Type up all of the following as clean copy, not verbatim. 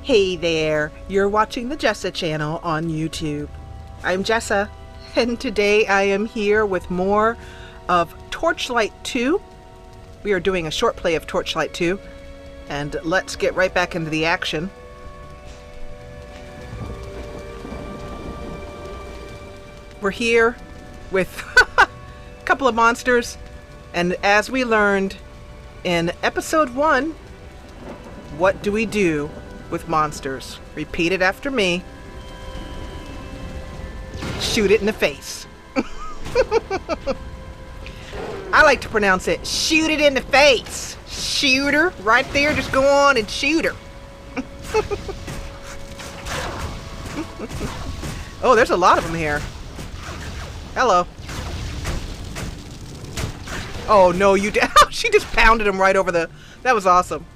Hey there, you're watching the Jessa channel on YouTube. I'm Jessa, and today I am here with more of Torchlight 2. We are doing a short play of Torchlight 2, and let's get right back into the action. We're here with a couple of monsters, and as we learned in episode 1, what do we do with monsters? Repeat it after me. Shoot it in the face. I like to pronounce it, shoot it in the face. Shoot her right there, just go on and shoot her. Oh, there's a lot of them here. Hello. Oh no, you did. She just pounded him right over the... That was awesome.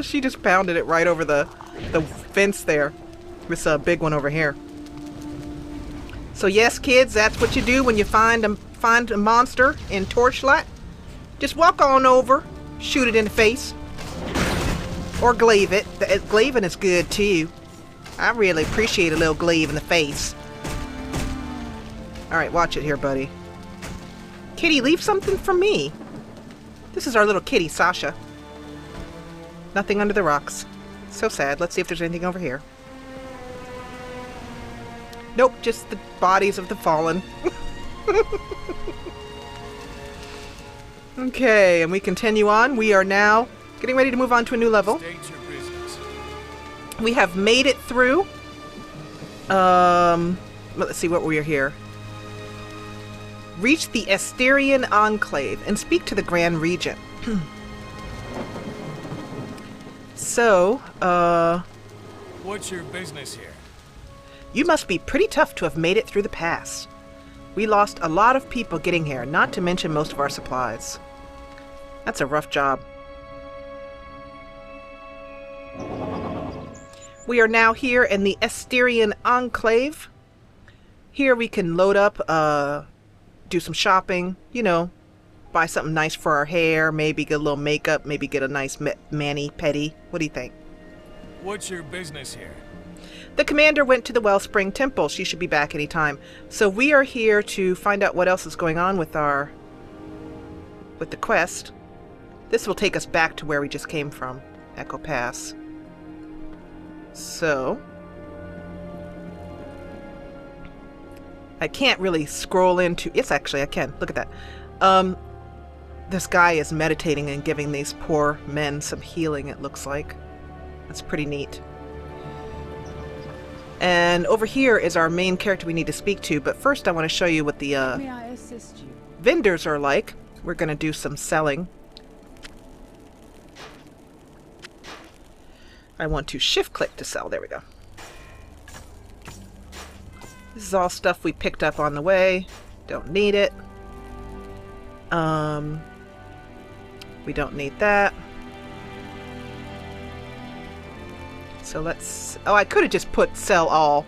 She just pounded it right over the fence there. This big one over here. So yes, kids, that's what you do when you find a monster in Torchlight. Just walk on over, shoot it in the face, or glaive it. Glaving is good too. I really appreciate a little glaive in the face. All right, watch it here, buddy. Kitty, leave something for me. This is our little kitty, Sasha. Nothing under the rocks. So sad. Let's see if there's anything over here. Nope, just the bodies of the fallen. Okay, and we continue on. We are now getting ready to move on to a new level. We have made it through. Let's see what we are here. Reach the Asterian Enclave and speak to the Grand Regent. So, what's your business here? You must be pretty tough to have made it through the pass. We lost a lot of people getting here, not to mention most of our supplies. That's a rough job. We are now here in the Asterian Enclave. Here we can load up, do some shopping, you know, buy something nice for our hair, maybe get a little makeup, maybe get a nice mani-pedi. What do you think? What's your business here? The commander went to the Wellspring Temple. She should be back any time. So we are here to find out what else is going on with the quest. This will take us back to where we just came from, Echo Pass. So I can't really scroll into... Yes, actually, I can. Look at that. This guy is meditating and giving these poor men some healing, it looks like. That's pretty neat. And over here is our main character we need to speak to, but first I want to show you what the May I assist you? vendors are like. We're going to do some selling. I want to shift-click to sell. There we go. This is all stuff we picked up on the way. Don't need it. We don't need that. So let's... Oh, I could have just put sell all.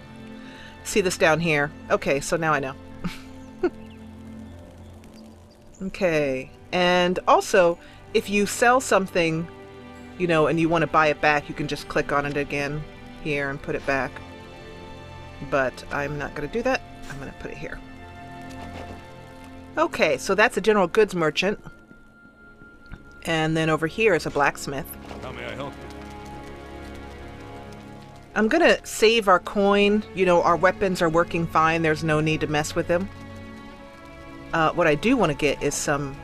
See this down here. Okay, so now I know. Okay. And also, if you sell something, you know, and you want to buy it back, you can just click on it again here and put it back. But I'm not going to do that. I'm going to put it here. Okay, so that's a general goods merchant. And then over here is a blacksmith. How may I help you? I'm going to save our coin. You know, our weapons are working fine. There's no need to mess with them. What I do want to get is some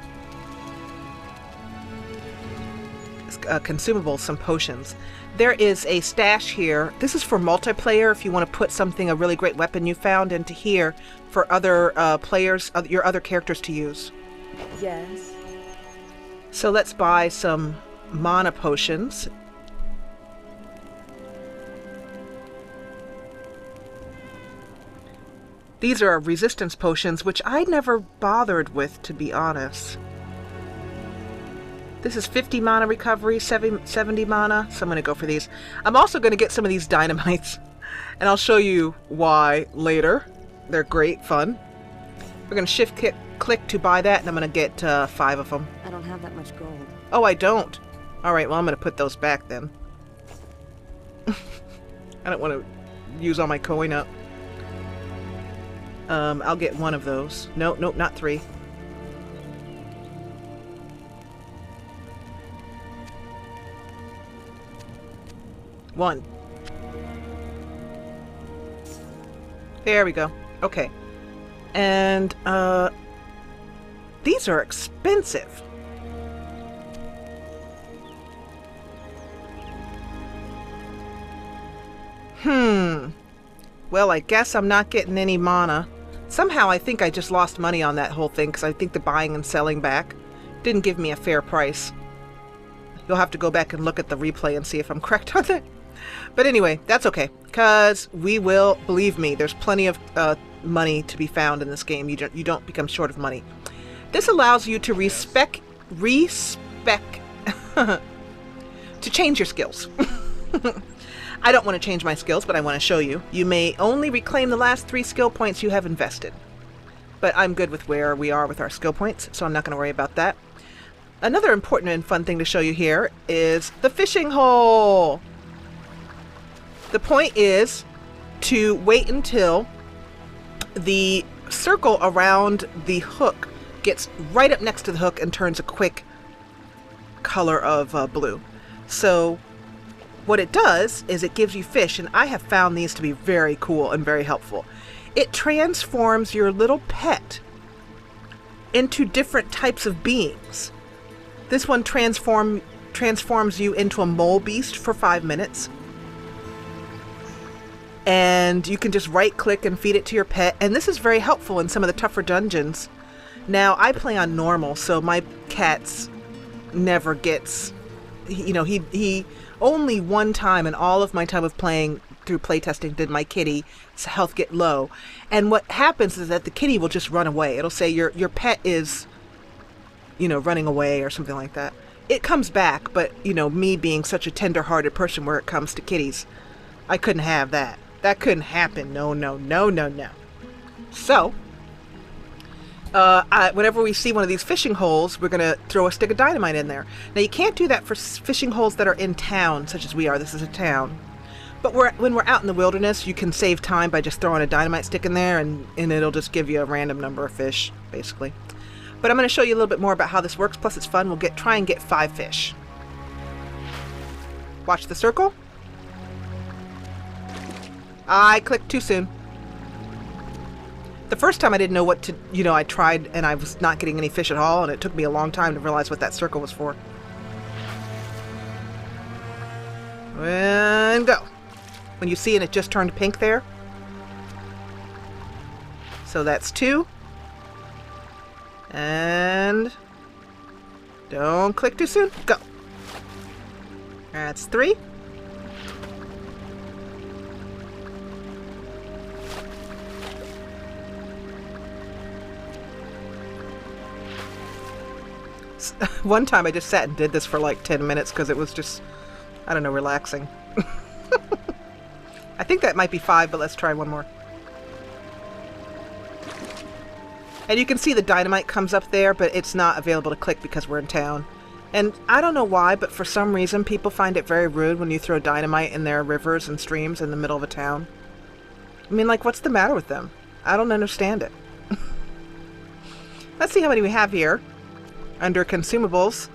consumables, some potions. There is a stash here. This is for multiplayer if you want to put something, a really great weapon you found, into here for other players, your other characters to use. Yes. So let's buy some mana potions. These are resistance potions, which I never bothered with, to be honest. This is 50 mana recovery, 70 mana, so I'm going to go for these. I'm also going to get some of these dynamites, and I'll show you why later. They're great fun. We're going to shift-click to buy that, and I'm going to get 5 of them. I don't have that much gold. Oh, I don't? Alright, well, I'm going to put those back then. I don't want to use all my coin up. I'll get one of those. No, nope, not 3. One. There we go. Okay. And, these are expensive. Well, I guess I'm not getting any mana. Somehow I think I just lost money on that whole thing because I think the buying and selling back didn't give me a fair price. You'll have to go back and look at the replay and see if I'm correct on that. But anyway, that's okay, because we will, believe me, there's plenty of money to be found in this game. You don't become short of money. This allows you to to change your skills. I don't want to change my skills, but I want to show you. You may only reclaim the last 3 skill points you have invested. But I'm good with where we are with our skill points, so I'm not going to worry about that. Another important and fun thing to show you here is the fishing hole. The point is to wait until the circle around the hook gets right up next to the hook and turns a quick color of blue. So what it does is it gives you fish, and I have found these to be very cool and very helpful. It transforms your little pet into different types of beings. This one transforms you into a mole beast for 5 minutes. And you can just right click and feed it to your pet, and this is very helpful in some of the tougher dungeons. Now I play on normal, so my cat's never gets, you know, he only one time in all of my time of playing through playtesting did my kitty's health get low. And what happens is that the kitty will just run away. It'll say your pet is, you know, running away or something like that. It comes back, but, you know, me being such a tender-hearted person where it comes to kitties, I couldn't have that. That couldn't happen. No, no, no, no, no. So, whenever we see one of these fishing holes, we're going to throw a stick of dynamite in there. Now, you can't do that for fishing holes that are in town, such as we are. This is a town. But when we're out in the wilderness, you can save time by just throwing a dynamite stick in there, and it'll just give you a random number of fish, basically. But I'm going to show you a little bit more about how this works, plus it's fun. We'll try and get 5 fish. Watch the circle. I clicked too soon. The first time I didn't know what to, you know, I tried and I was not getting any fish at all, and it took me a long time to realize what that circle was for. And go. When you see it, it just turned pink there. So that's 2. And don't click too soon. Go. That's 3. One time I just sat and did this for like 10 minutes because it was just, I don't know, relaxing. I think that might be 5, but let's try one more. And you can see the dynamite comes up there, but it's not available to click because we're in town. And I don't know why, but for some reason people find it very rude when you throw dynamite in their rivers and streams in the middle of a town. I mean, like, what's the matter with them? I don't understand it. Let's see how many we have here. Under consumables,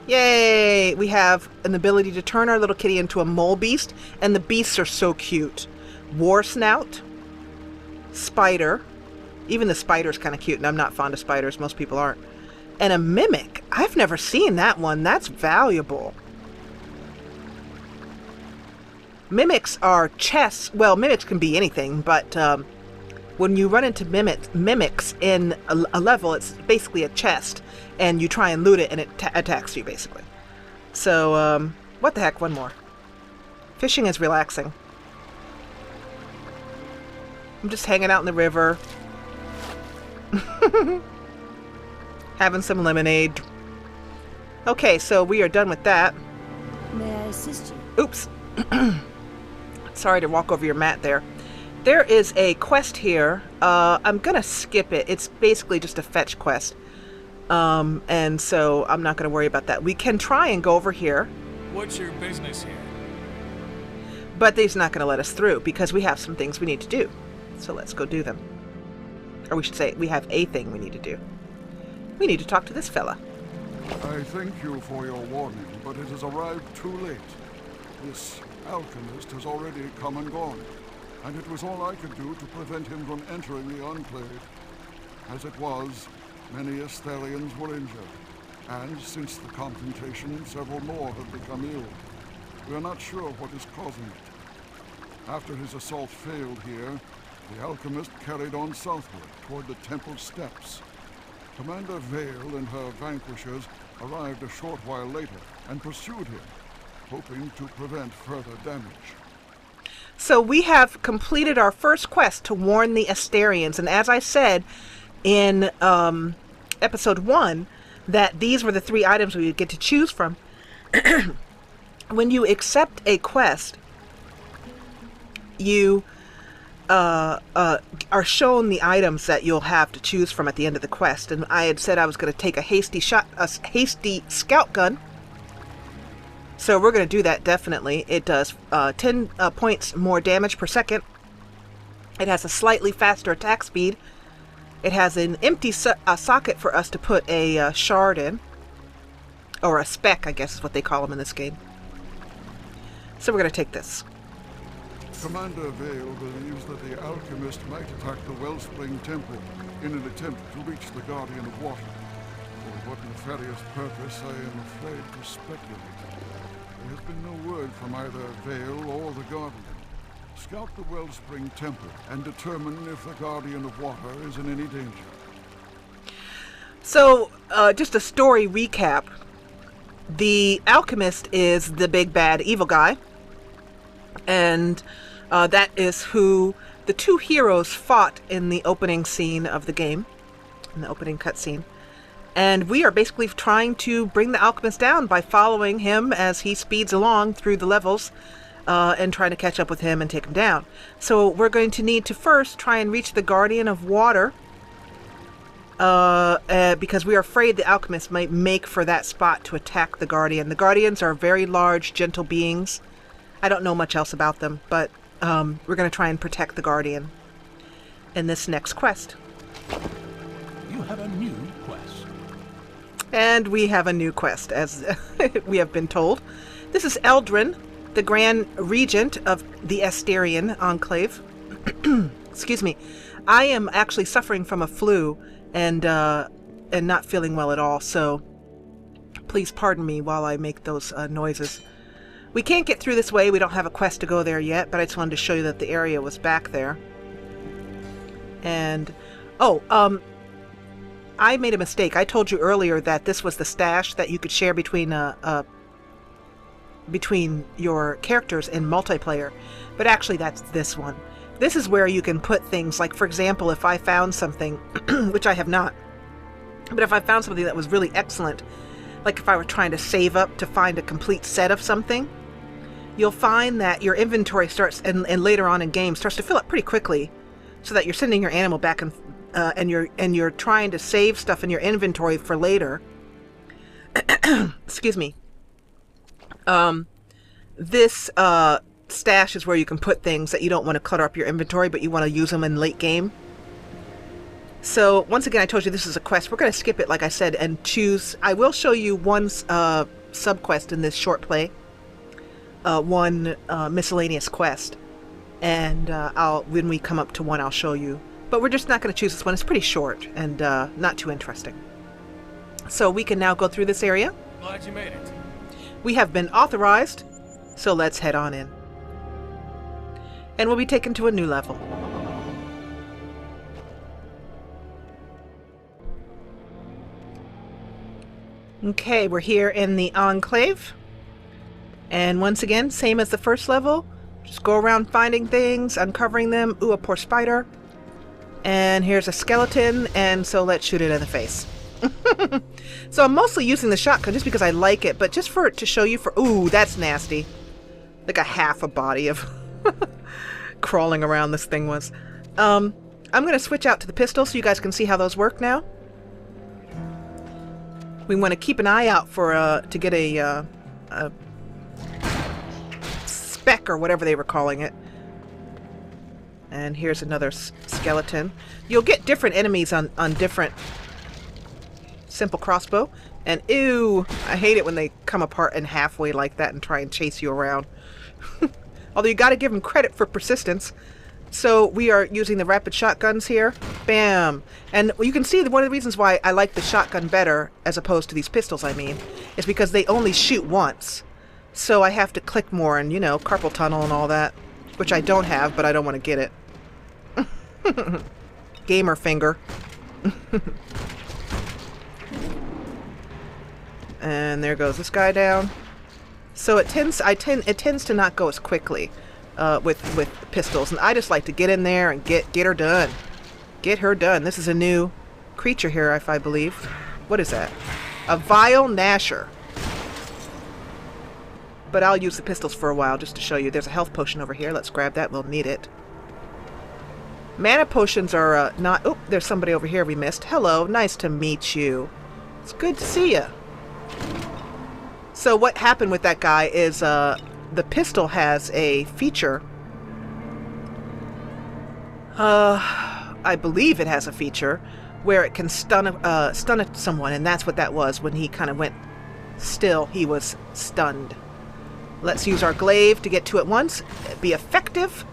yay! We have an ability to turn our little kitty into a mole beast, and the beasts are so cute. War snout, spider, even the spider's kind of cute, and I'm not fond of spiders, most people aren't. And a mimic. I've never seen that one. That's valuable. Mimics are chests. Well, mimics can be anything, but when you run into mimics in a level, it's basically a chest, and you try and loot it, and it attacks you, basically. So, what the heck, one more. Fishing is relaxing. I'm just hanging out in the river. Having some lemonade. Okay, so we are done with that. May I assist you? Oops. Sorry to walk over your mat there. There is a quest here. I'm gonna skip it. It's basically just a fetch quest. And so I'm not gonna worry about that. We can try and go over here. What's your business here? But he's not going to let us through because we have some things we need to do. So let's go do them. Or we should say we have a thing we need to do. We need to talk to this fella. I thank you for your warning, but it has arrived too late. This alchemist has already come and gone, and it was all I could do to prevent him from entering the Enclave. As it was, many Estherians were injured, and since the confrontation, several more have become ill. We are not sure what is causing it. After his assault failed here, the alchemist carried on southward toward the temple steps. Commander Vale and her vanquishers arrived a short while later and pursued him, hoping to prevent further damage. So we have completed our first quest to warn the Estherians, and as I said in episode 1, that these were the 3 items we would get to choose from. When you accept a quest, you are shown the items that you'll have to choose from at the end of the quest. And I had said I was going to take a hasty scout gun. So we're going to do that definitely. It does 10 points more damage per second. It has a slightly faster attack speed. It has an empty socket for us to put a shard in. Or a spec, I guess is what they call them in this game. So we're going to take this. Commander Vale believes that the alchemist might attack the Wellspring Temple in an attempt to reach the Guardian of Water. For what nefarious purpose, I am afraid to speculate. There has been no word from either Vale or the Guardian. Scout the Wellspring Temple and determine if the Guardian of Water is in any danger. So, just a story recap. The alchemist is the big bad evil guy. And that is who the 2 heroes fought in the opening scene of the game, in the opening cutscene. And we are basically trying to bring the alchemist down by following him as he speeds along through the levels and trying to catch up with him and take him down. So we're going to need to first try and reach the Guardian of Water because we are afraid the alchemist might make for that spot to attack the Guardian. The Guardians are very large, gentle beings. I don't know much else about them, but we're going to try and protect the Guardian in this next quest. You have a new quest. And we have a new quest, as we have been told. This is Eldrin, the Grand Regent of the Estherian Enclave. Excuse me. I am actually suffering from a flu and not feeling well at all, so please pardon me while I make those noises. We can't get through this way. We don't have a quest to go there yet, but I just wanted to show you that the area was back there. And, I made a mistake. I told you earlier that this was the stash that you could share between your characters in multiplayer, but actually that's this one. This is where you can put things like, for example, if I found something, which I have not, but if I found something that was really excellent, like if I were trying to save up to find a complete set of something, you'll find that your inventory starts, and later on in game, starts to fill up pretty quickly, so that you're sending your animal back and you're trying to save stuff in your inventory for later. Excuse me. This stash is where you can put things that you don't want to clutter up your inventory, but you want to use them in late game. So once again, I told you this is a quest. We're going to skip it, like I said, and choose. I will show you one sub-quest in this short play. One miscellaneous quest. And when we come up to one, I'll show you. But we're just not going to choose this one. It's pretty short and not too interesting. So we can now go through this area. Glad you made it. We have been authorized, so let's head on in. And we'll be taken to a new level. Okay, we're here in the Enclave. And once again, same as the first level. Just go around finding things, uncovering them. Ooh, a poor spider. And here's a skeleton, and so let's shoot it in the face. So I'm mostly using the shotgun just because I like it, but just for it to show you for... Ooh, that's nasty. Like a half a body of crawling around this thing was. I'm going to switch out to the pistol so you guys can see how those work now. We want to keep an eye out for to get a spec or whatever they were calling it. And here's another skeleton. You'll get different enemies on different simple crossbow. And ew, I hate it when they come apart in halfway like that and try and chase you around. Although you gotta give them credit for persistence. So we are using the rapid shotguns here. Bam! And you can see that one of the reasons why I like the shotgun better, as opposed to these pistols, I mean, is because they only shoot once. So I have to click more and, you know, carpal tunnel and all that. Which I don't have, but I don't want to get it. Gamer finger. And there goes this guy down. So it tends to not go as quickly with pistols, and I just like to get in there and get her done. Get her done. This is a new creature here, if I believe. What is that? A vile gnasher. But I'll use the pistols for a while just to show you. There's a health potion over here. Let's grab that. We'll need it. Mana potions are not... Oh, there's somebody over here we missed. Hello. Nice to meet you. It's good to see you. So what happened with that guy is the pistol has a feature. I believe it has a feature where it can stun someone, and that's what that was. When he kind of went still, he was stunned. Let's use our glaive to get to it once. Be effective.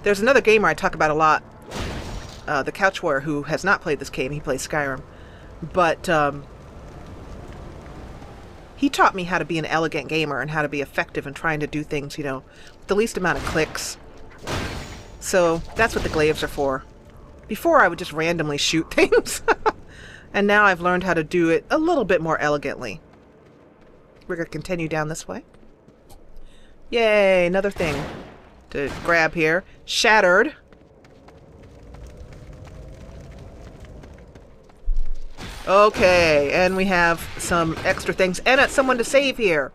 There's another gamer I talk about a lot, the Couch Warrior, who has not played this game. He plays Skyrim. But he taught me how to be an elegant gamer and how to be effective in trying to do things, you know, with the least amount of clicks. So that's what the glaives are for. Before I would just randomly shoot things. And now I've learned how to do it a little bit more elegantly. We're going to continue down this way. Yay, another thing to grab here. Shattered. Okay, and we have some extra things. And it's someone to save here.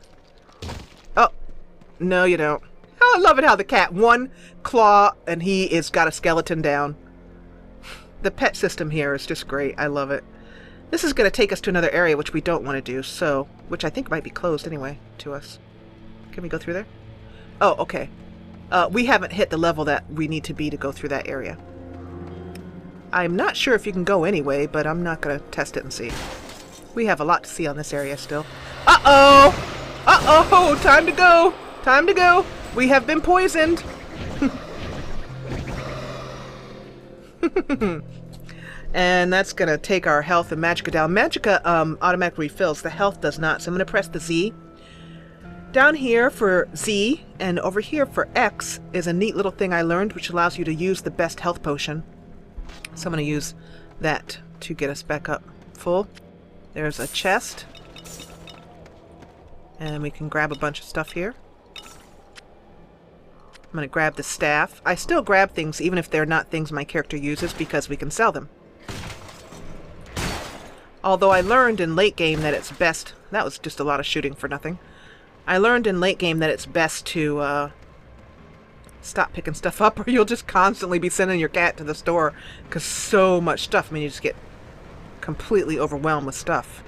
Oh, no you don't. Oh, I love it how the cat, one claw, and he is got a skeleton down. The pet system here is just great. I love it. This is going to take us to another area, which we don't want to do, so, which I think might be closed anyway to us. Can we go through there? Oh, okay. We haven't hit the level that we need to be to go through that area. I'm not sure if you can go anyway, but I'm not going to test it and see. We have a lot to see on this area still. Uh-oh! Uh-oh! Time to go! Time to go! We have been poisoned! And that's going to take our health and magicka down. Magicka automatically refills. The health does not. So I'm going to press the Z. Down here for Z and over here for X is a neat little thing I learned, which allows you to use the best health potion. So I'm going to use that to get us back up full. There's a chest. And we can grab a bunch of stuff here. I'm going to grab the staff. I still grab things even if they're not things my character uses because we can sell them. Although I learned in late game that it's best... That was just a lot of shooting for nothing. I learned in late game that it's best to stop picking stuff up or you'll just constantly be sending your cat to the store because so much stuff. I mean, you just get completely overwhelmed with stuff.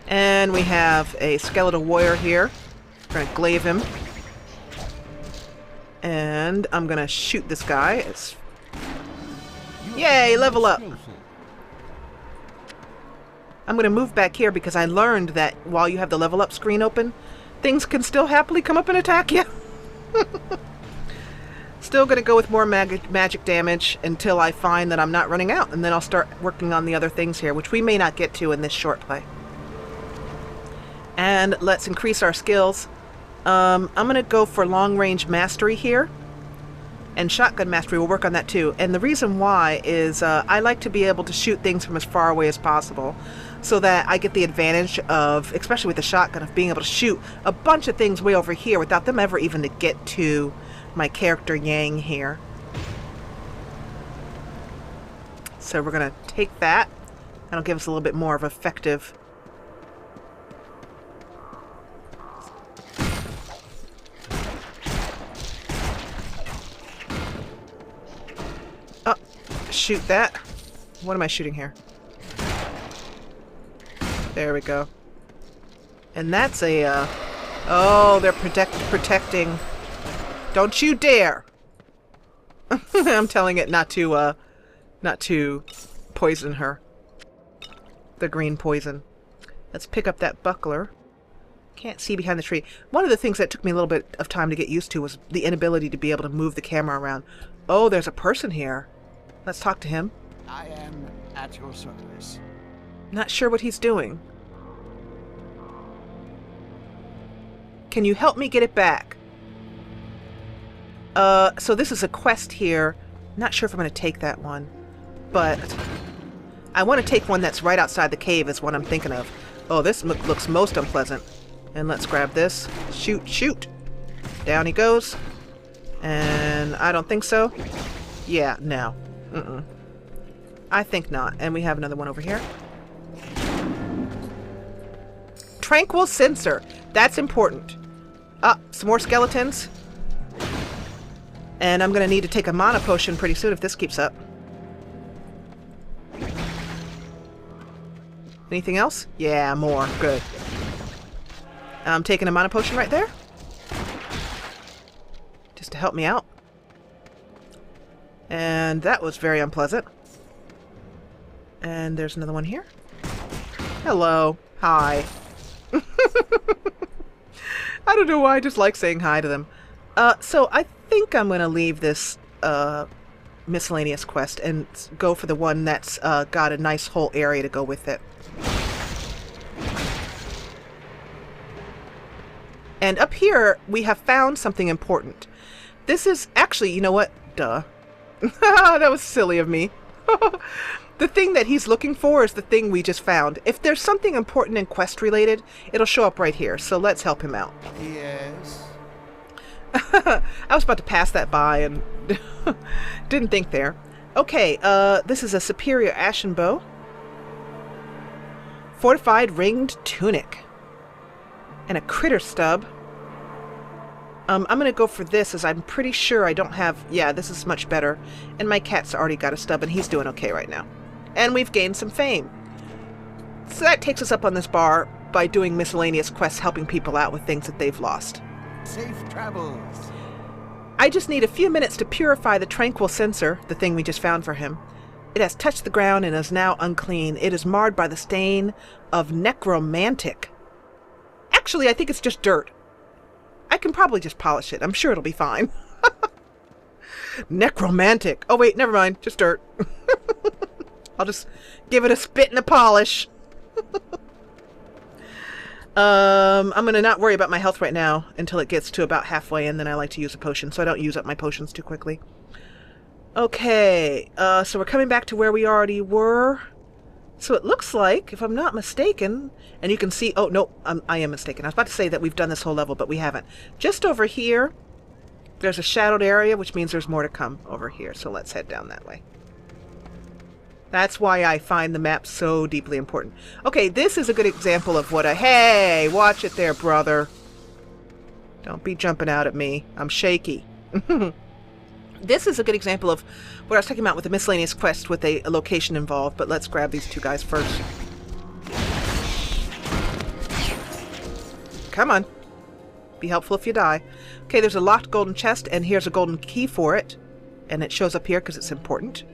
And we have a skeletal warrior here. I'm going to glaive him. And I'm going to shoot this guy. Yay, level up! I'm going to move back here because I learned that while you have the level up screen open, things can still happily come up and attack you. Still going to go with more magic damage until I find that I'm not running out, and then I'll start working on the other things here, which we may not get to in this short play. And let's increase our skills. I'm going to go for long range mastery here. And shotgun mastery, will work on that too. And the reason why is I like to be able to shoot things from as far away as possible so that I get the advantage of, especially with the shotgun, of being able to shoot a bunch of things way over here without them ever even to get to my character Yang here. So we're going to take that. That'll give us a little bit more of effective... Shoot that. What am I shooting here? There we go. And that's a Oh, they're protecting. Don't you dare. I'm telling it not to poison her. The green poison. Let's pick up that buckler. Can't see behind the tree. One of the things that took me a little bit of time to get used to was the inability to be able to move the camera around. Oh, there's a person here. Let's talk to him. I am at your service. Not sure what he's doing. Can you help me get it back? So this is a quest here. Not sure if I'm going to take that one. But I want to take one that's right outside the cave is what I'm thinking of. Oh, this looks most unpleasant. And let's grab this. Shoot, shoot. Down he goes. And I don't think so. Yeah, no. I think not. And we have another one over here. Tranquil sensor. That's important. Some more skeletons. And I'm going to need to take a mana potion pretty soon if this keeps up. Anything else? Yeah, more. Good. I'm taking a mana potion right there. Just to help me out. And that was very unpleasant. And there's another one here. Hello. Hi. I don't know why, I just like saying hi to them. So I think I'm going to leave this miscellaneous quest and go for the one that's got a nice whole area to go with it. And up here, we have found something important. This is actually, you know what? Duh. That was silly of me. The thing that he's looking for is the thing we just found. If there's something important and quest related, it'll show up right here. So let's help him out. Yes. I was about to pass that by and didn't think there. Okay, this is a superior ashen bow. Fortified ringed tunic. And a critter stub. I'm going to go for this as I'm pretty sure I don't have... Yeah, this is much better. And my cat's already got a stub and he's doing okay right now. And we've gained some fame. So that takes us up on this bar by doing miscellaneous quests helping people out with things that they've lost. Safe travels. I just need a few minutes to purify the tranquil sensor, the thing we just found for him. It has touched the ground and is now unclean. It is marred by the stain of necromantic. Actually, I think it's just dirt. I can probably just polish it. I'm sure it'll be fine. Necromantic. Oh wait, never mind. Just dirt. I'll just give it a spit and a polish. I'm going to not worry about my health right now until it gets to about halfway, and then I like to use a potion, so I don't use up my potions too quickly. Okay, so we're coming back to where we already were. So it looks like, if I'm not mistaken, and you can see... Oh, no, I am mistaken. I was about to say that we've done this whole level, but we haven't. Just over here, there's a shadowed area, which means there's more to come over here. So let's head down that way. That's why I find the map so deeply important. Okay, this is a good example of what a... Hey, watch it there, brother. Don't be jumping out at me. I'm shaky. This is a good example of what I was talking about with the miscellaneous quest with a location involved, but let's grab these two guys first. Come on. Be helpful if you die. Okay, there's a locked golden chest, and here's a golden key for it. And it shows up here because it's important.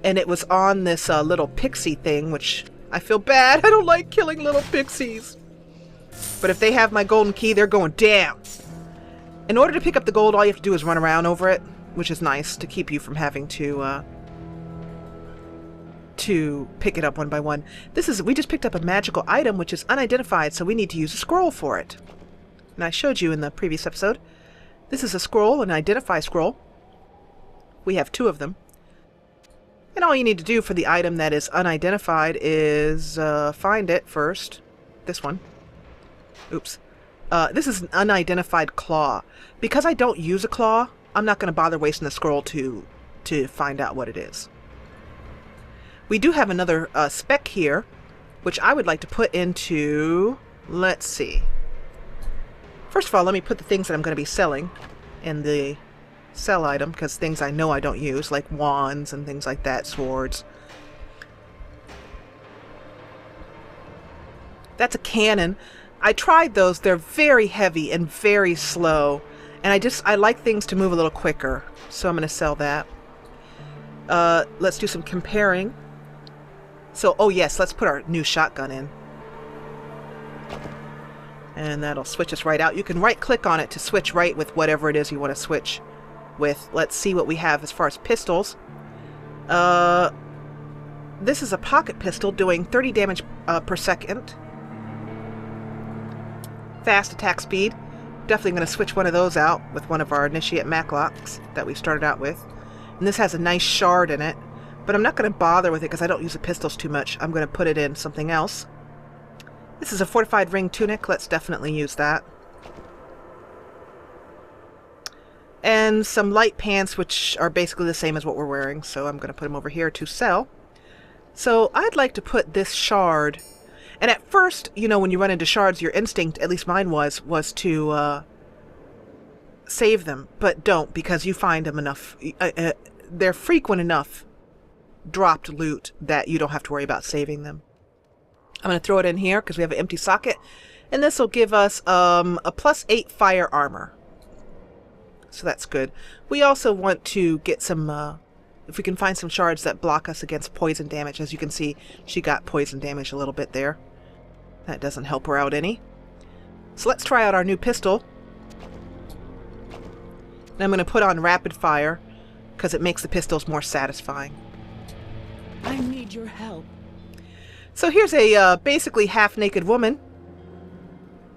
And it was on this little pixie thing, which I feel bad. I don't like killing little pixies. But if they have my golden key, they're going down. In order to pick up the gold, all you have to do is run around over it, which is nice to keep you from having to pick it up one by one. We just picked up a magical item, which is unidentified, so we need to use a scroll for it. And I showed you in the previous episode. This is a scroll, an identify scroll. We have 2 of them. And all you need to do for the item that is unidentified is find it first. This one. Oops. This is an unidentified claw. Because I don't use a claw, I'm not going to bother wasting the scroll to find out what it is. We do have another spec here, which I would like to put into... Let's see. First of all, let me put the things that I'm going to be selling in the sell item, because things I know I don't use, like wands and things like that, swords. That's a cannon. I tried those. They're very heavy and very slow. And I like things to move a little quicker. So I'm going to sell that. Let's do some comparing. So, oh yes, let's put our new shotgun in. And that'll switch us right out. You can right click on it to switch right with whatever it is you want to switch with. Let's see what we have as far as pistols. This is a pocket pistol doing 30 damage per second. Fast attack speed. Definitely going to switch one of those out with one of our initiate Maclocks that we started out with. And this has a nice shard in it. But I'm not going to bother with it because I don't use the pistols too much. I'm going to put it in something else. This is a fortified ring tunic. Let's definitely use that. And some light pants, which are basically the same as what we're wearing. So I'm going to put them over here to sell. So I'd like to put this shard. And at first, you know, when you run into shards, your instinct, at least mine was to save them. But don't, because you find them enough. They're frequent enough dropped loot that you don't have to worry about saving them. I'm going to throw it in here because we have an empty socket. And this will give us a +8 fire armor. So that's good. We also want to get some, if we can find some shards that block us against poison damage. As you can see, she got poison damage a little bit there. That doesn't help her out any. So let's try out our new pistol. And I'm going to put on rapid fire because it makes the pistols more satisfying. I need your help. So here's a basically half-naked woman.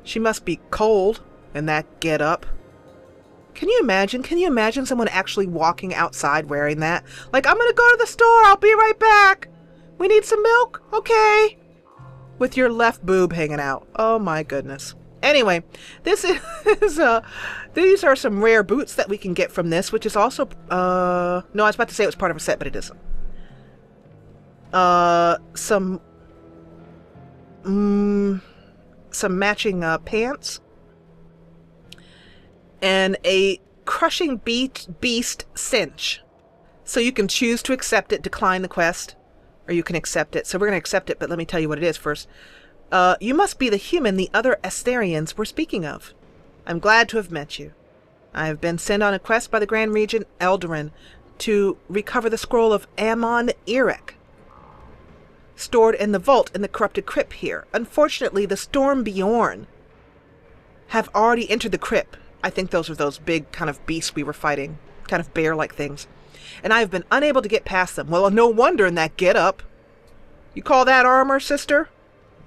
She must be cold in that get-up. Can you imagine? Can you imagine someone actually walking outside wearing that? Like, I'm gonna go to the store. I'll be right back. We need some milk? Okay. With your left boob hanging out. Oh my goodness. Anyway, this is these are some rare boots that we can get from this, which is also no, I was about to say it was part of a set, but it isn't. Some matching pants. And a crushing beast cinch. So you can choose to accept it, decline the quest, or you can accept it. So we're going to accept it, but let me tell you what it is first. You must be the human the other Asterians were speaking of. I'm glad to have met you. I have been sent on a quest by the Grand Regent Eldarin to recover the scroll of Amon Irek, stored in the vault in the corrupted crypt here. Unfortunately, the Stormbjorn have already entered the crypt. I think those are those big kind of beasts we were fighting, kind of bear-like things. And I have been unable to get past them. Well, no wonder in that get-up. You call that armor, sister?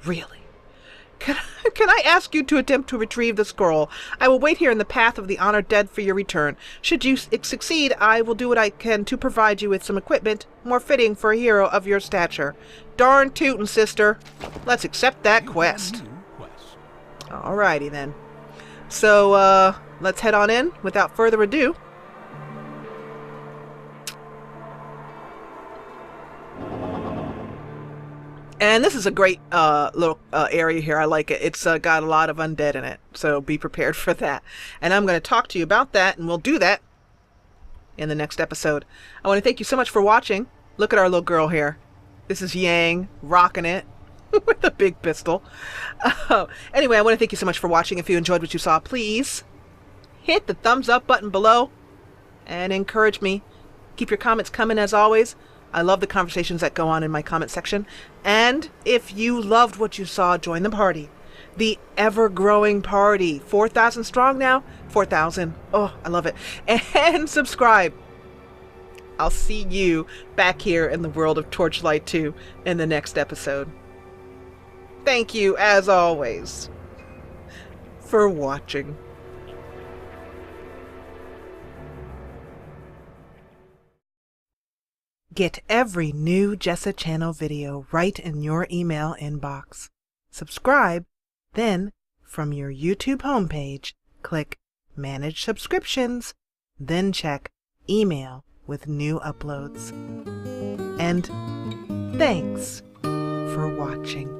Really? Can I ask you to attempt to retrieve the scroll? I will wait here in the path of the honored dead for your return. Should you succeed, I will do what I can to provide you with some equipment more fitting for a hero of your stature. Darn tootin', sister. Let's accept that quest. Alrighty then. So, let's head on in without further ado. And this is a great little area here. I like it. It's got a lot of undead in it, so be prepared for that. And I'm going to talk to you about that, and we'll do that in the next episode. I want to thank you so much for watching. Look at our little girl here. This is Yang, rocking it with a big pistol. Anyway, I want to thank you so much for watching. If you enjoyed what you saw, please hit the thumbs up button below and encourage me. Keep your comments coming as always. I love the conversations that go on in my comment section. And if you loved what you saw, join the party. The ever-growing party. 4,000 strong now. 4,000. Oh, I love it. And subscribe. I'll see you back here in the world of Torchlight 2 in the next episode. Thank you, as always, for watching. Get every new Jessa channel video right in your email inbox. Subscribe, then from your YouTube homepage, click Manage Subscriptions, then check Email with new uploads. And thanks for watching.